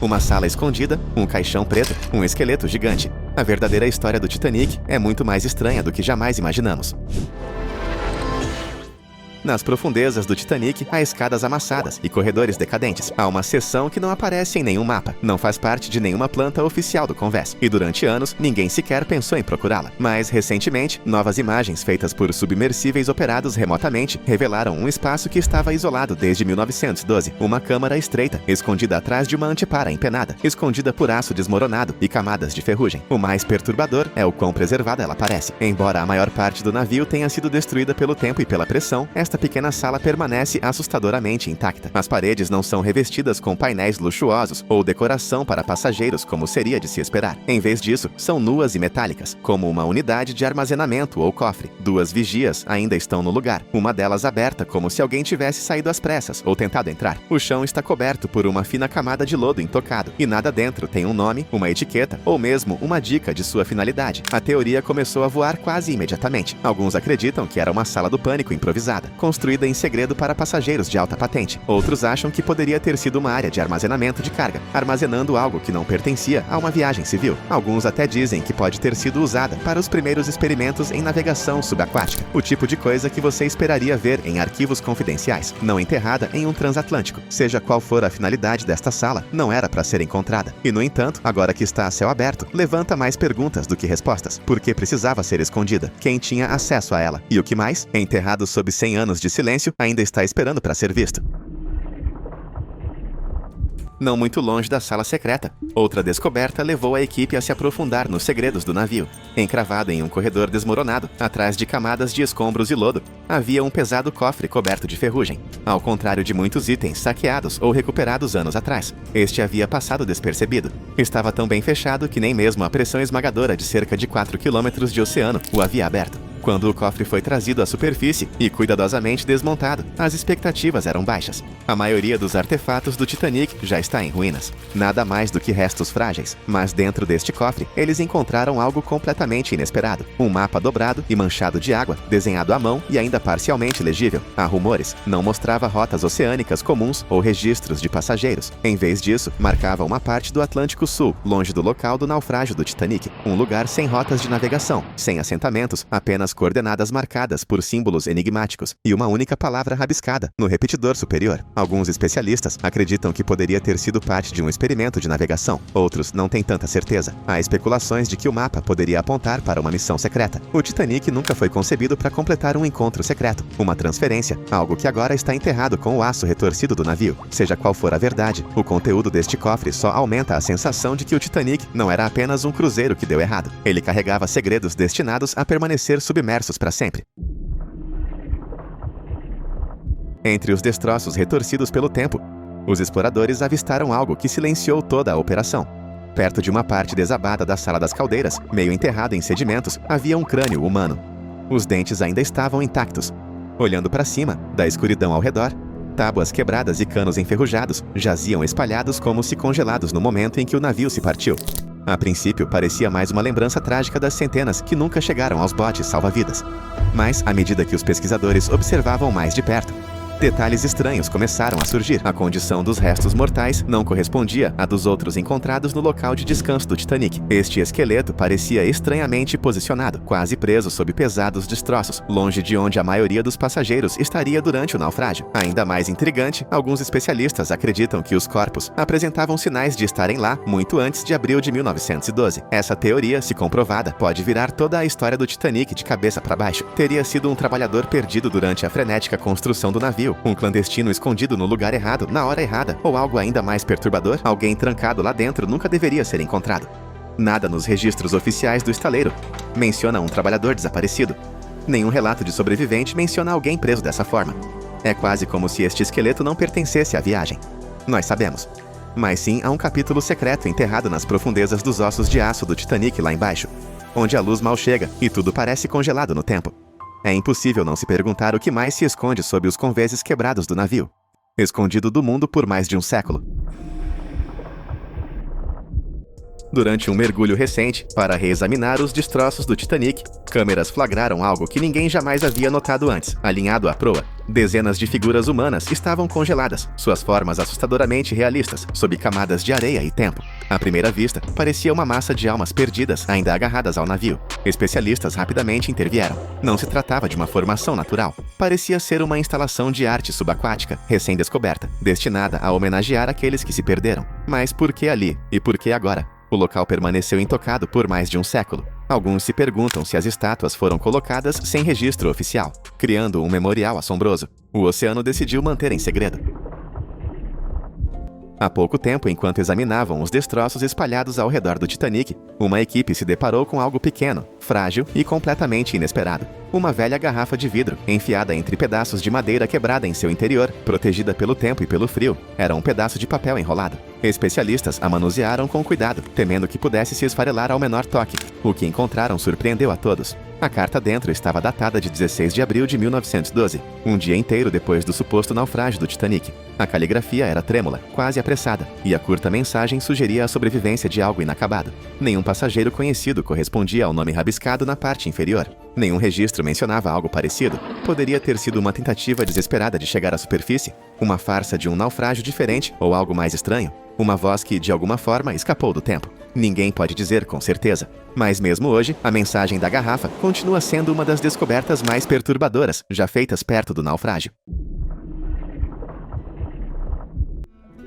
Uma sala escondida, um caixão preto, um esqueleto gigante. A verdadeira história do Titanic é muito mais estranha do que jamais imaginamos. Nas profundezas do Titanic, há escadas amassadas e corredores decadentes. Há uma seção que não aparece em nenhum mapa, não faz parte de nenhuma planta oficial do Convés, e durante anos, ninguém sequer pensou em procurá-la. Mas, recentemente, novas imagens feitas por submersíveis operados remotamente revelaram um espaço que estava isolado desde 1912, uma câmara estreita, escondida atrás de uma antepara empenada, escondida por aço desmoronado e camadas de ferrugem. O mais perturbador é o quão preservada ela parece. Embora a maior parte do navio tenha sido destruída pelo tempo e pela pressão, esta pequena sala permanece assustadoramente intacta. As paredes não são revestidas com painéis luxuosos ou decoração para passageiros como seria de se esperar. Em vez disso, são nuas e metálicas, como uma unidade de armazenamento ou cofre. Duas vigias ainda estão no lugar, uma delas aberta como se alguém tivesse saído às pressas ou tentado entrar. O chão está coberto por uma fina camada de lodo intocado, e nada dentro tem um nome, uma etiqueta ou mesmo uma dica de sua finalidade. A teoria começou a voar quase imediatamente. Alguns acreditam que era uma sala do pânico improvisada, construída em segredo para passageiros de alta patente. Outros acham que poderia ter sido uma área de armazenamento de carga, armazenando algo que não pertencia a uma viagem civil. Alguns até dizem que pode ter sido usada para os primeiros experimentos em navegação subaquática, o tipo de coisa que você esperaria ver em arquivos confidenciais, não enterrada em um transatlântico. Seja qual for a finalidade desta sala, não era para ser encontrada. E, no entanto, agora que está a céu aberto, levanta mais perguntas do que respostas. Por que precisava ser escondida? Quem tinha acesso a ela? E o que mais? Enterrado sob 100 anos de silêncio, ainda está esperando para ser visto. Não muito longe da sala secreta, outra descoberta levou a equipe a se aprofundar nos segredos do navio. Encravado em um corredor desmoronado, atrás de camadas de escombros e lodo, havia um pesado cofre coberto de ferrugem. Ao contrário de muitos itens saqueados ou recuperados anos atrás, este havia passado despercebido. Estava tão bem fechado que nem mesmo a pressão esmagadora de cerca de 4 quilômetros de oceano o havia aberto. Quando o cofre foi trazido à superfície e cuidadosamente desmontado, as expectativas eram baixas. A maioria dos artefatos do Titanic já está em ruínas. Nada mais do que restos frágeis. Mas dentro deste cofre, eles encontraram algo completamente inesperado. Um mapa dobrado e manchado de água, desenhado à mão e ainda parcialmente legível. Há rumores, não mostrava rotas oceânicas comuns ou registros de passageiros. Em vez disso, marcava uma parte do Atlântico Sul, longe do local do naufrágio do Titanic. Um lugar sem rotas de navegação, sem assentamentos, apenas coordenadas marcadas por símbolos enigmáticos e uma única palavra rabiscada no repetidor superior. Alguns especialistas acreditam que poderia ter sido parte de um experimento de navegação. Outros não têm tanta certeza. Há especulações de que o mapa poderia apontar para uma missão secreta. O Titanic nunca foi concebido para completar um encontro secreto, uma transferência, algo que agora está enterrado com o aço retorcido do navio. Seja qual for a verdade, o conteúdo deste cofre só aumenta a sensação de que o Titanic não era apenas um cruzeiro que deu errado. Ele carregava segredos destinados a permanecer submersos para sempre. Entre os destroços retorcidos pelo tempo, os exploradores avistaram algo que silenciou toda a operação. Perto de uma parte desabada da sala das caldeiras, meio enterrado em sedimentos, havia um crânio humano. Os dentes ainda estavam intactos. Olhando para cima, da escuridão ao redor, tábuas quebradas e canos enferrujados jaziam espalhados como se congelados no momento em que o navio se partiu. A princípio, parecia mais uma lembrança trágica das centenas que nunca chegaram aos botes salva-vidas. Mas, à medida que os pesquisadores observavam mais de perto, detalhes estranhos começaram a surgir. A condição dos restos mortais não correspondia à dos outros encontrados no local de descanso do Titanic. Este esqueleto parecia estranhamente posicionado, quase preso sob pesados destroços, longe de onde a maioria dos passageiros estaria durante o naufrágio. Ainda mais intrigante, alguns especialistas acreditam que os corpos apresentavam sinais de estarem lá muito antes de abril de 1912. Essa teoria, se comprovada, pode virar toda a história do Titanic de cabeça para baixo. Teria sido um trabalhador perdido durante a frenética construção do navio, um clandestino escondido no lugar errado, na hora errada, ou algo ainda mais perturbador, alguém trancado lá dentro nunca deveria ser encontrado. Nada nos registros oficiais do estaleiro menciona um trabalhador desaparecido. Nenhum relato de sobrevivente menciona alguém preso dessa forma. É quase como se este esqueleto não pertencesse à viagem. Nós sabemos. Mas sim há um capítulo secreto enterrado nas profundezas dos ossos de aço do Titanic lá embaixo, onde a luz mal chega e tudo parece congelado no tempo. É impossível não se perguntar o que mais se esconde sob os convéses quebrados do navio, escondido do mundo por mais de um século. Durante um mergulho recente, para reexaminar os destroços do Titanic, câmeras flagraram algo que ninguém jamais havia notado antes, alinhado à proa. Dezenas de figuras humanas estavam congeladas, suas formas assustadoramente realistas, sob camadas de areia e tempo. À primeira vista, parecia uma massa de almas perdidas, ainda agarradas ao navio. Especialistas rapidamente intervieram. Não se tratava de uma formação natural. Parecia ser uma instalação de arte subaquática, recém-descoberta, destinada a homenagear aqueles que se perderam. Mas por que ali? E por que agora? O local permaneceu intocado por mais de um século. Alguns se perguntam se as estátuas foram colocadas sem registro oficial, criando um memorial assombroso. O oceano decidiu manter em segredo. Há pouco tempo, enquanto examinavam os destroços espalhados ao redor do Titanic, uma equipe se deparou com algo pequeno, frágil e completamente inesperado. Uma velha garrafa de vidro, enfiada entre pedaços de madeira quebrada em seu interior, protegida pelo tempo e pelo frio, era um pedaço de papel enrolado. Especialistas a manusearam com cuidado, temendo que pudesse se esfarelar ao menor toque. O que encontraram surpreendeu a todos. A carta dentro estava datada de 16 de abril de 1912, um dia inteiro depois do suposto naufrágio do Titanic. A caligrafia era trêmula, quase apressada, e a curta mensagem sugeria a sobrevivência de algo inacabado. Nenhum passageiro conhecido correspondia ao nome rabiscado na parte inferior. Nenhum registro mencionava algo parecido. Poderia ter sido uma tentativa desesperada de chegar à superfície, uma farsa de um naufrágio diferente ou algo mais estranho. Uma voz que, de alguma forma, escapou do tempo. Ninguém pode dizer com certeza. Mas mesmo hoje, a mensagem da garrafa continua sendo uma das descobertas mais perturbadoras já feitas perto do naufrágio.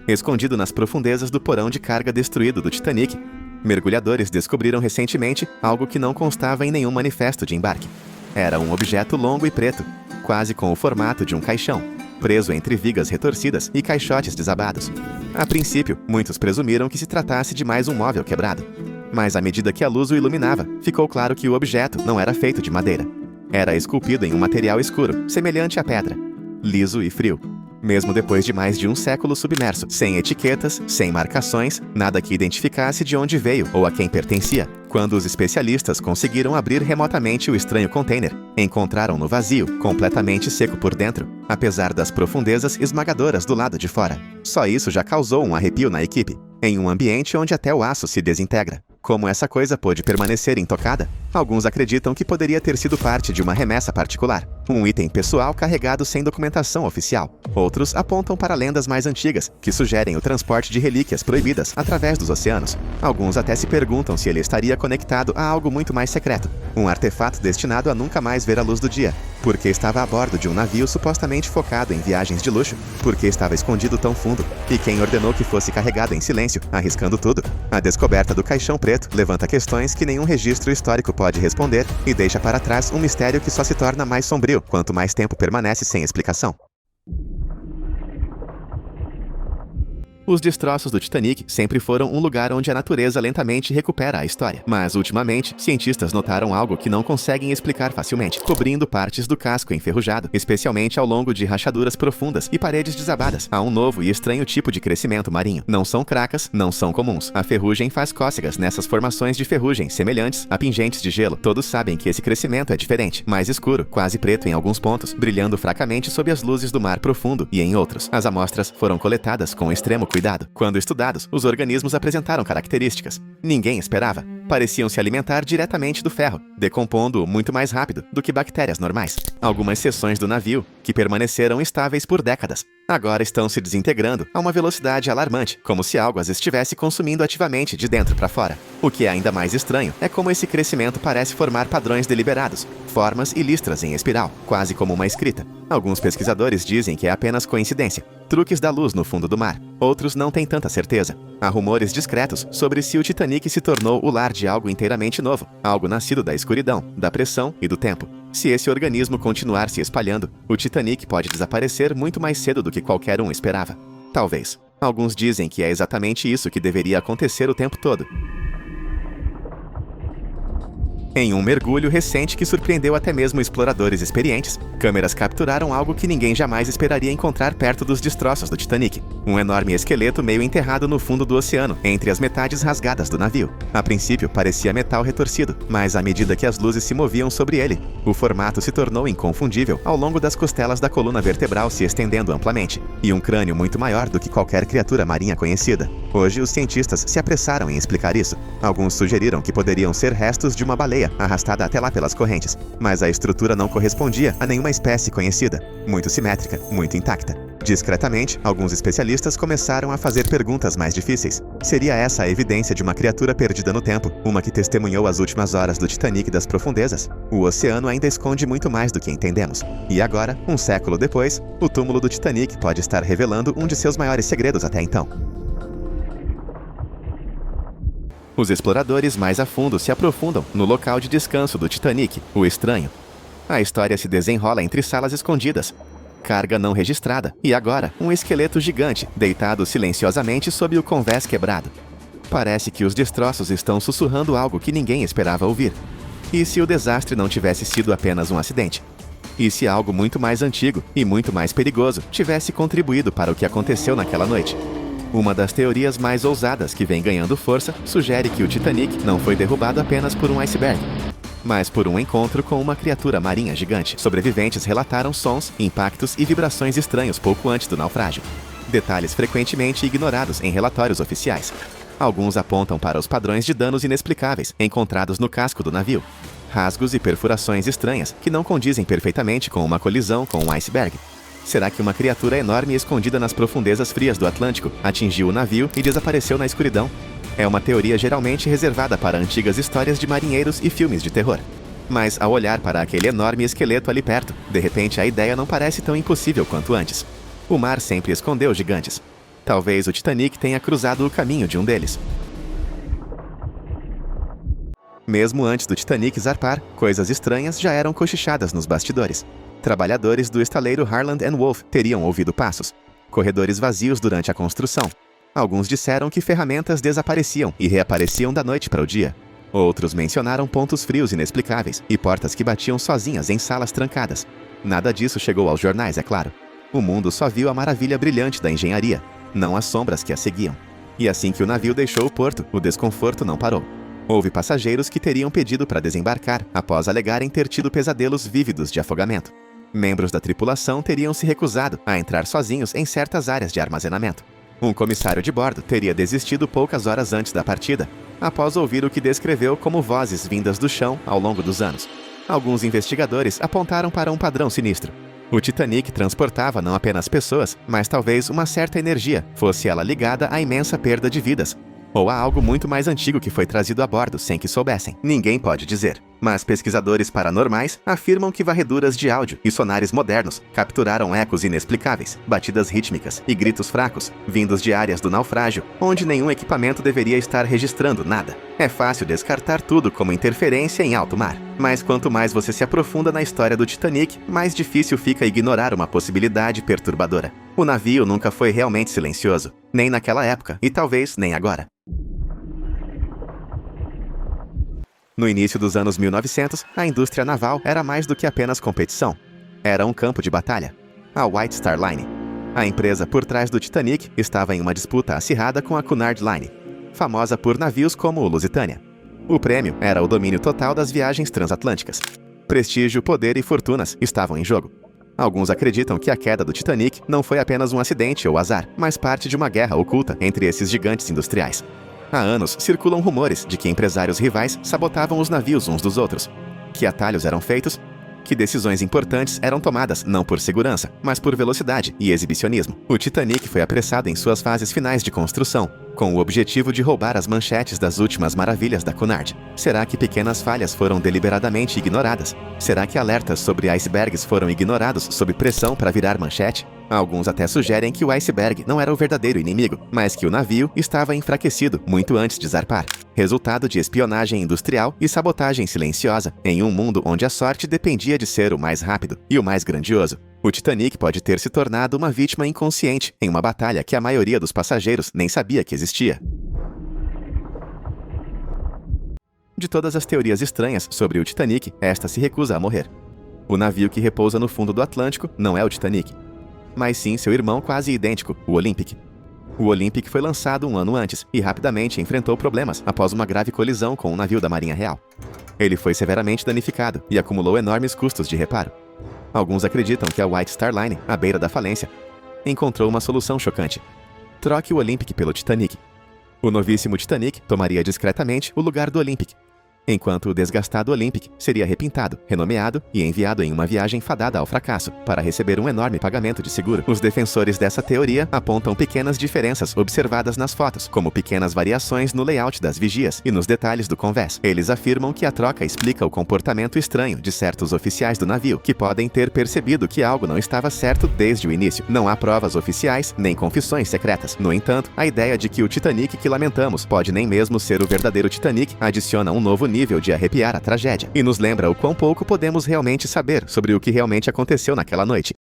Escondido nas profundezas do porão de carga destruído do Titanic, mergulhadores descobriram recentemente algo que não constava em nenhum manifesto de embarque. Era um objeto longo e preto, quase com o formato de um caixão, preso entre vigas retorcidas e caixotes desabados. A princípio, muitos presumiram que se tratasse de mais um móvel quebrado. Mas à medida que a luz o iluminava, ficou claro que o objeto não era feito de madeira. Era esculpido em um material escuro, semelhante à pedra, liso e frio. Mesmo depois de mais de um século submerso, sem etiquetas, sem marcações, nada que identificasse de onde veio ou a quem pertencia. Quando os especialistas conseguiram abrir remotamente o estranho container, encontraram-no vazio, completamente seco por dentro, apesar das profundezas esmagadoras do lado de fora. Só isso já causou um arrepio na equipe, em um ambiente onde até o aço se desintegra. Como essa coisa pôde permanecer intocada? Alguns acreditam que poderia ter sido parte de uma remessa particular, um item pessoal carregado sem documentação oficial. Outros apontam para lendas mais antigas, que sugerem o transporte de relíquias proibidas através dos oceanos. Alguns até se perguntam se ele estaria conectado a algo muito mais secreto, um artefato destinado a nunca mais ver a luz do dia. Porque estava a bordo de um navio supostamente focado em viagens de luxo? Porque estava escondido tão fundo? E quem ordenou que fosse carregado em silêncio, arriscando tudo? A descoberta do caixão preto levanta questões que nenhum registro histórico pode responder e deixa para trás um mistério que só se torna mais sombrio quanto mais tempo permanece sem explicação. Os destroços do Titanic sempre foram um lugar onde a natureza lentamente recupera a história. Mas, ultimamente, cientistas notaram algo que não conseguem explicar facilmente, cobrindo partes do casco enferrujado, especialmente ao longo de rachaduras profundas e paredes desabadas. Há um novo e estranho tipo de crescimento marinho. Não são cracas, não são comuns. A ferrugem faz cócegas nessas formações de ferrugem semelhantes a pingentes de gelo. Todos sabem que esse crescimento é diferente, mais escuro, quase preto em alguns pontos, brilhando fracamente sob as luzes do mar profundo e em outros. As amostras foram coletadas com extremo cuidado. Quando estudados, os organismos apresentaram características. Ninguém esperava. Pareciam se alimentar diretamente do ferro, decompondo-o muito mais rápido do que bactérias normais. Algumas seções do navio, que permaneceram estáveis por décadas, agora estão se desintegrando a uma velocidade alarmante, como se algo as estivesse consumindo ativamente de dentro para fora. O que é ainda mais estranho é como esse crescimento parece formar padrões deliberados, formas e listras em espiral, quase como uma escrita. Alguns pesquisadores dizem que é apenas coincidência, truques da luz no fundo do mar. Outros não têm tanta certeza. Há rumores discretos sobre se o Titanic se tornou o lar de algo inteiramente novo, algo nascido da escuridão, da pressão e do tempo. Se esse organismo continuar se espalhando, o Titanic pode desaparecer muito mais cedo do que qualquer um esperava. Talvez. Alguns dizem que é exatamente isso que deveria acontecer o tempo todo. Em um mergulho recente que surpreendeu até mesmo exploradores experientes, câmeras capturaram algo que ninguém jamais esperaria encontrar perto dos destroços do Titanic. Um enorme esqueleto meio enterrado no fundo do oceano, entre as metades rasgadas do navio. A princípio, parecia metal retorcido, mas à medida que as luzes se moviam sobre ele, o formato se tornou inconfundível ao longo das costelas da coluna vertebral se estendendo amplamente, e um crânio muito maior do que qualquer criatura marinha conhecida. Hoje, os cientistas se apressaram em explicar isso. Alguns sugeriram que poderiam ser restos de uma baleia, areia, arrastada até lá pelas correntes. Mas a estrutura não correspondia a nenhuma espécie conhecida, muito simétrica, muito intacta. Discretamente, alguns especialistas começaram a fazer perguntas mais difíceis. Seria essa a evidência de uma criatura perdida no tempo, uma que testemunhou as últimas horas do Titanic das profundezas? O oceano ainda esconde muito mais do que entendemos. E agora, um século depois, o túmulo do Titanic pode estar revelando um de seus maiores segredos até então. Os exploradores mais a fundo se aprofundam no local de descanso do Titanic, o estranho. A história se desenrola entre salas escondidas, carga não registrada, e agora, um esqueleto gigante deitado silenciosamente sob o convés quebrado. Parece que os destroços estão sussurrando algo que ninguém esperava ouvir. E se o desastre não tivesse sido apenas um acidente? E se algo muito mais antigo e muito mais perigoso tivesse contribuído para o que aconteceu naquela noite? Uma das teorias mais ousadas que vem ganhando força sugere que o Titanic não foi derrubado apenas por um iceberg, mas por um encontro com uma criatura marinha gigante. Sobreviventes relataram sons, impactos e vibrações estranhos pouco antes do naufrágio. Detalhes frequentemente ignorados em relatórios oficiais. Alguns apontam para os padrões de danos inexplicáveis encontrados no casco do navio. Rasgos e perfurações estranhas que não condizem perfeitamente com uma colisão com um iceberg. Será que uma criatura enorme escondida nas profundezas frias do Atlântico atingiu o navio e desapareceu na escuridão? É uma teoria geralmente reservada para antigas histórias de marinheiros e filmes de terror. Mas ao olhar para aquele enorme esqueleto ali perto, de repente a ideia não parece tão impossível quanto antes. O mar sempre escondeu gigantes. Talvez o Titanic tenha cruzado o caminho de um deles. Mesmo antes do Titanic zarpar, coisas estranhas já eram cochichadas nos bastidores. Trabalhadores do estaleiro Harland & Wolff teriam ouvido passos. Corredores vazios durante a construção. Alguns disseram que ferramentas desapareciam e reapareciam da noite para o dia. Outros mencionaram pontos frios inexplicáveis e portas que batiam sozinhas em salas trancadas. Nada disso chegou aos jornais, é claro. O mundo só viu a maravilha brilhante da engenharia, não as sombras que a seguiam. E assim que o navio deixou o porto, o desconforto não parou. Houve passageiros que teriam pedido para desembarcar após alegarem ter tido pesadelos vívidos de afogamento. Membros da tripulação teriam se recusado a entrar sozinhos em certas áreas de armazenamento. Um comissário de bordo teria desistido poucas horas antes da partida, após ouvir o que descreveu como vozes vindas do chão ao longo dos anos. Alguns investigadores apontaram para um padrão sinistro. O Titanic transportava não apenas pessoas, mas talvez uma certa energia, fosse ela ligada à imensa perda de vidas, ou a algo muito mais antigo que foi trazido a bordo sem que soubessem. Ninguém pode dizer. Mas pesquisadores paranormais afirmam que varreduras de áudio e sonares modernos capturaram ecos inexplicáveis, batidas rítmicas e gritos fracos, vindos de áreas do naufrágio, onde nenhum equipamento deveria estar registrando nada. É fácil descartar tudo como interferência em alto mar. Mas quanto mais você se aprofunda na história do Titanic, mais difícil fica ignorar uma possibilidade perturbadora. O navio nunca foi realmente silencioso, nem naquela época e talvez nem agora. No início dos anos 1900, a indústria naval era mais do que apenas competição. Era um campo de batalha. A White Star Line, a empresa por trás do Titanic, estava em uma disputa acirrada com a Cunard Line, famosa por navios como o Lusitania. O prêmio era o domínio total das viagens transatlânticas. Prestígio, poder e fortunas estavam em jogo. Alguns acreditam que a queda do Titanic não foi apenas um acidente ou azar, mas parte de uma guerra oculta entre esses gigantes industriais. Há anos circulam rumores de que empresários rivais sabotavam os navios uns dos outros, que atalhos eram feitos, que decisões importantes eram tomadas não por segurança, mas por velocidade e exibicionismo. O Titanic foi apressado em suas fases finais de construção, com o objetivo de roubar as manchetes das últimas maravilhas da Cunard. Será que pequenas falhas foram deliberadamente ignoradas? Será que alertas sobre icebergs foram ignorados sob pressão para virar manchete? Alguns até sugerem que o iceberg não era o verdadeiro inimigo, mas que o navio estava enfraquecido muito antes de zarpar, resultado de espionagem industrial e sabotagem silenciosa, em um mundo onde a sorte dependia de ser o mais rápido e o mais grandioso. O Titanic pode ter se tornado uma vítima inconsciente em uma batalha que a maioria dos passageiros nem sabia que existia. De todas as teorias estranhas sobre o Titanic, esta se recusa a morrer. O navio que repousa no fundo do Atlântico não é o Titanic, mas sim seu irmão quase idêntico, o Olympic. O Olympic foi lançado um ano antes e rapidamente enfrentou problemas após uma grave colisão com um navio da Marinha Real. Ele foi severamente danificado e acumulou enormes custos de reparo. Alguns acreditam que a White Star Line, à beira da falência, encontrou uma solução chocante. Troque o Olympic pelo Titanic. O novíssimo Titanic tomaria discretamente o lugar do Olympic. enquanto o desgastado Olympic seria repintado, renomeado e enviado em uma viagem fadada ao fracasso, para receber um enorme pagamento de seguro. Os defensores dessa teoria apontam pequenas diferenças observadas nas fotos, como pequenas variações no layout das vigias e nos detalhes do convés. Eles afirmam que a troca explica o comportamento estranho de certos oficiais do navio, que podem ter percebido que algo não estava certo desde o início. Não há provas oficiais, nem confissões secretas. No entanto, a ideia de que o Titanic que lamentamos pode nem mesmo ser o verdadeiro Titanic adiciona um novo nível de arrepiar a tragédia, e nos lembra o quão pouco podemos realmente saber sobre o que realmente aconteceu naquela noite.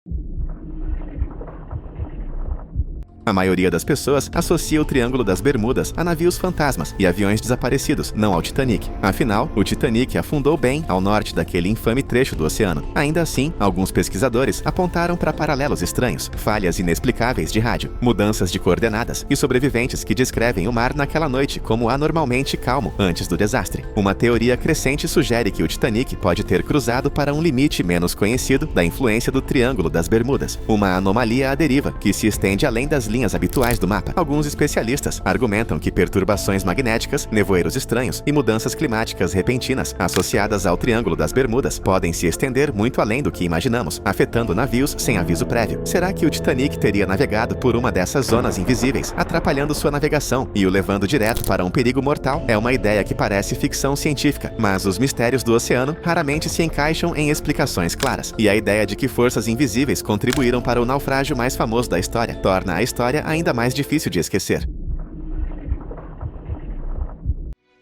A maioria das pessoas associa o Triângulo das Bermudas a navios fantasmas e aviões desaparecidos, não ao Titanic. Afinal, o Titanic afundou bem ao norte daquele infame trecho do oceano. Ainda assim, alguns pesquisadores apontaram para paralelos estranhos, falhas inexplicáveis de rádio, mudanças de coordenadas e sobreviventes que descrevem o mar naquela noite como anormalmente calmo antes do desastre. Uma teoria crescente sugere que o Titanic pode ter cruzado para um limite menos conhecido da influência do Triângulo das Bermudas, uma anomalia à deriva que se estende além das linhas habituais do mapa. Alguns especialistas argumentam que perturbações magnéticas, nevoeiros estranhos e mudanças climáticas repentinas associadas ao Triângulo das Bermudas podem se estender muito além do que imaginamos, afetando navios sem aviso prévio. Será que o Titanic teria navegado por uma dessas zonas invisíveis, atrapalhando sua navegação e o levando direto para um perigo mortal? É uma ideia que parece ficção científica, mas os mistérios do oceano raramente se encaixam em explicações claras. E a ideia de que forças invisíveis contribuíram para o naufrágio mais famoso da história torna a história ainda mais difícil de esquecer.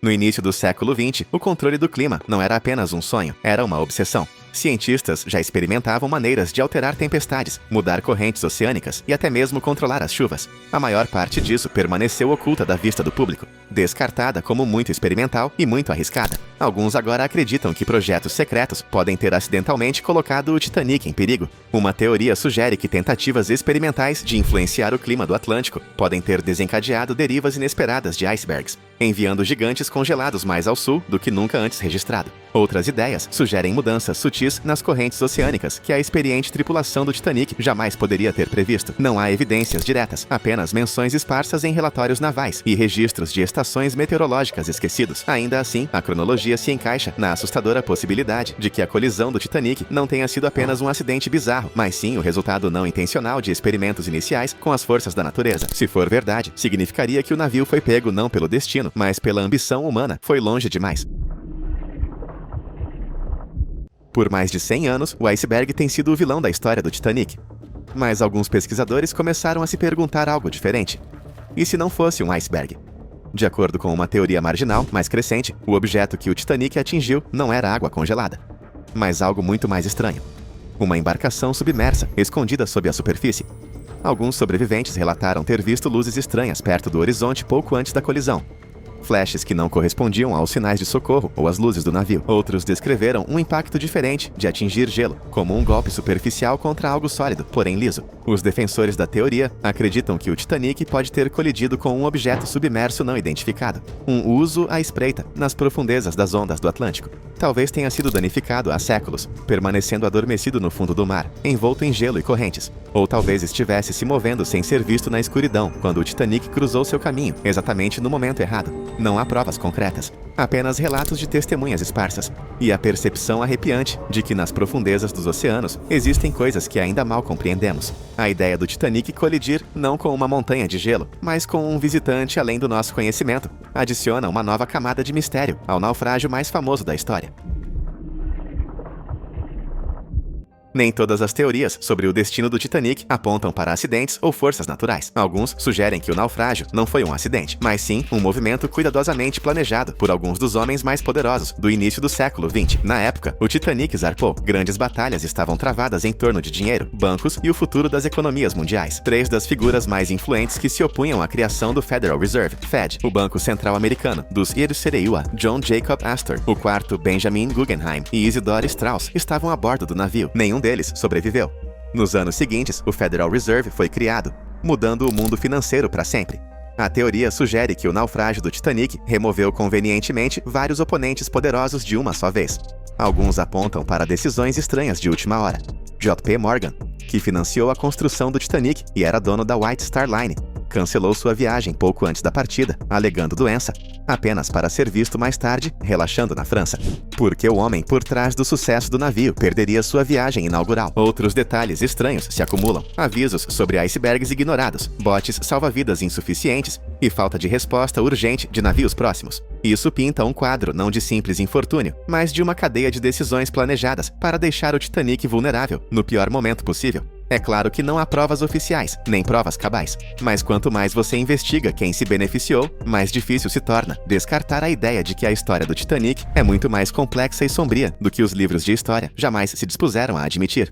No início do século XX, o controle do clima não era apenas um sonho, era uma obsessão. Cientistas já experimentavam maneiras de alterar tempestades, mudar correntes oceânicas e até mesmo controlar as chuvas. A maior parte disso permaneceu oculta da vista do público, descartada como muito experimental e muito arriscada. Alguns agora acreditam que projetos secretos podem ter acidentalmente colocado o Titanic em perigo. Uma teoria sugere que tentativas experimentais de influenciar o clima do Atlântico podem ter desencadeado derivas inesperadas de icebergs, enviando gigantes congelados mais ao sul do que nunca antes registrado. Outras ideias sugerem mudanças sutis nas correntes oceânicas que a experiente tripulação do Titanic jamais poderia ter previsto. Não há evidências diretas, apenas menções esparsas em relatórios navais e registros de estações meteorológicas esquecidos. Ainda assim, a cronologia se encaixa na assustadora possibilidade de que a colisão do Titanic não tenha sido apenas um acidente bizarro, mas sim o resultado não intencional de experimentos iniciais com as forças da natureza. Se for verdade, significaria que o navio foi pego não pelo destino, mas pela ambição humana. Foi longe demais. Por mais de 100 anos, o iceberg tem sido o vilão da história do Titanic. Mas alguns pesquisadores começaram a se perguntar algo diferente. E se não fosse um iceberg? De acordo com uma teoria marginal, mais crescente, o objeto que o Titanic atingiu não era água congelada, mas algo muito mais estranho. Uma embarcação submersa, escondida sob a superfície. Alguns sobreviventes relataram ter visto luzes estranhas perto do horizonte pouco antes da colisão. Flashes que não correspondiam aos sinais de socorro ou às luzes do navio. Outros descreveram um impacto diferente de atingir gelo, como um golpe superficial contra algo sólido, porém liso. Os defensores da teoria acreditam que o Titanic pode ter colidido com um objeto submerso não identificado, um uso à espreita nas profundezas das ondas do Atlântico. Talvez tenha sido danificado há séculos, permanecendo adormecido no fundo do mar, envolto em gelo e correntes. Ou talvez estivesse se movendo sem ser visto na escuridão, quando o Titanic cruzou seu caminho, exatamente no momento errado. Não há provas concretas, apenas relatos de testemunhas esparsas, e a percepção arrepiante de que nas profundezas dos oceanos existem coisas que ainda mal compreendemos. A ideia do Titanic colidir não com uma montanha de gelo, mas com um visitante além do nosso conhecimento, adiciona uma nova camada de mistério ao naufrágio mais famoso da história. Nem todas as teorias sobre o destino do Titanic apontam para acidentes ou forças naturais. Alguns sugerem que o naufrágio não foi um acidente, mas sim um movimento cuidadosamente planejado por alguns dos homens mais poderosos do início do século XX. Na época, o Titanic zarpou. Grandes batalhas estavam travadas em torno de dinheiro, bancos e o futuro das economias mundiais. Três das figuras mais influentes que se opunham à criação do Federal Reserve, Fed, o Banco Central Americano, dos Ierusereiua, John Jacob Astor, o quarto Benjamin Guggenheim e Isidore Strauss estavam a bordo do navio. Nenhum deles sobreviveu. Nos anos seguintes, o Federal Reserve foi criado, mudando o mundo financeiro para sempre. A teoria sugere que o naufrágio do Titanic removeu convenientemente vários oponentes poderosos de uma só vez. Alguns apontam para decisões estranhas de última hora. J.P. Morgan, que financiou a construção do Titanic e era dono da White Star Line, cancelou sua viagem pouco antes da partida, alegando doença, apenas para ser visto mais tarde, relaxando na França. Porque o homem por trás do sucesso do navio perderia sua viagem inaugural. Outros detalhes estranhos se acumulam. Avisos sobre icebergs ignorados, botes salva-vidas insuficientes e falta de resposta urgente de navios próximos. Isso pinta um quadro não de simples infortúnio, mas de uma cadeia de decisões planejadas para deixar o Titanic vulnerável no pior momento possível. É claro que não há provas oficiais, nem provas cabais, mas quanto mais você investiga quem se beneficiou, mais difícil se torna descartar a ideia de que a história do Titanic é muito mais complexa e sombria do que os livros de história jamais se dispuseram a admitir.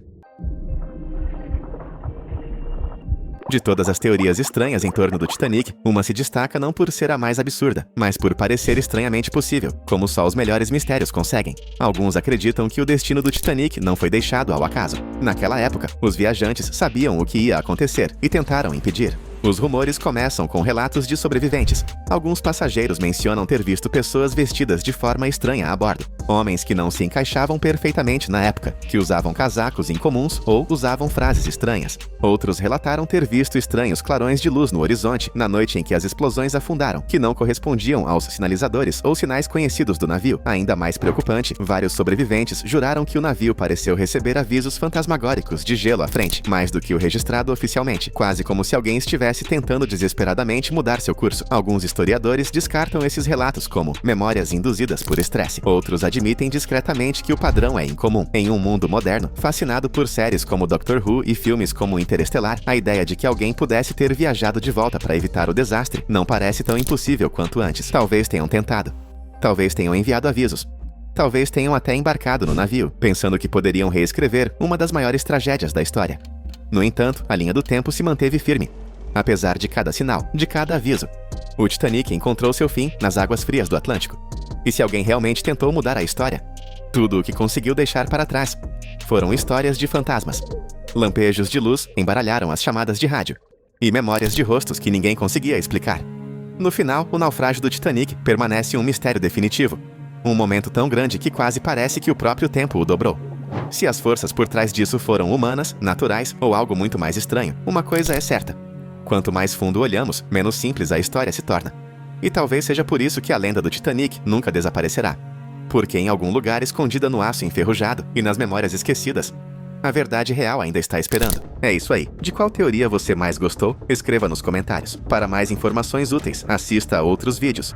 De todas as teorias estranhas em torno do Titanic, uma se destaca não por ser a mais absurda, mas por parecer estranhamente possível, como só os melhores mistérios conseguem. Alguns acreditam que o destino do Titanic não foi deixado ao acaso. Naquela época, os viajantes sabiam o que ia acontecer e tentaram impedir. Os rumores começam com relatos de sobreviventes. Alguns passageiros mencionam ter visto pessoas vestidas de forma estranha a bordo. Homens que não se encaixavam perfeitamente na época, que usavam casacos incomuns ou usavam frases estranhas. Outros relataram ter visto estranhos clarões de luz no horizonte na noite em que as explosões afundaram, que não correspondiam aos sinalizadores ou sinais conhecidos do navio. Ainda mais preocupante, vários sobreviventes juraram que o navio pareceu receber avisos fantasmagóricos de gelo à frente, mais do que o registrado oficialmente, quase como se alguém estivesse tentando desesperadamente mudar seu curso. Alguns historiadores descartam esses relatos como memórias induzidas por estresse. Outros admitem discretamente que o padrão é incomum. Em um mundo moderno, fascinado por séries como Doctor Who e filmes como Interestelar, a ideia de que alguém pudesse ter viajado de volta para evitar o desastre não parece tão impossível quanto antes. Talvez tenham tentado. Talvez tenham enviado avisos. Talvez tenham até embarcado no navio, pensando que poderiam reescrever uma das maiores tragédias da história. No entanto, a linha do tempo se manteve firme. Apesar de cada sinal, de cada aviso, o Titanic encontrou seu fim nas águas frias do Atlântico. E se alguém realmente tentou mudar a história, tudo o que conseguiu deixar para trás foram histórias de fantasmas. Lampejos de luz embaralharam as chamadas de rádio, e memórias de rostos que ninguém conseguia explicar. No final, o naufrágio do Titanic permanece um mistério definitivo. Um momento tão grande que quase parece que o próprio tempo o dobrou. Se as forças por trás disso foram humanas, naturais ou algo muito mais estranho, uma coisa é certa. Quanto mais fundo olhamos, menos simples a história se torna. E talvez seja por isso que a lenda do Titanic nunca desaparecerá. Porque em algum lugar escondida no aço enferrujado e nas memórias esquecidas, a verdade real ainda está esperando. É isso aí. De qual teoria você mais gostou? Escreva nos comentários. Para mais informações úteis, assista a outros vídeos.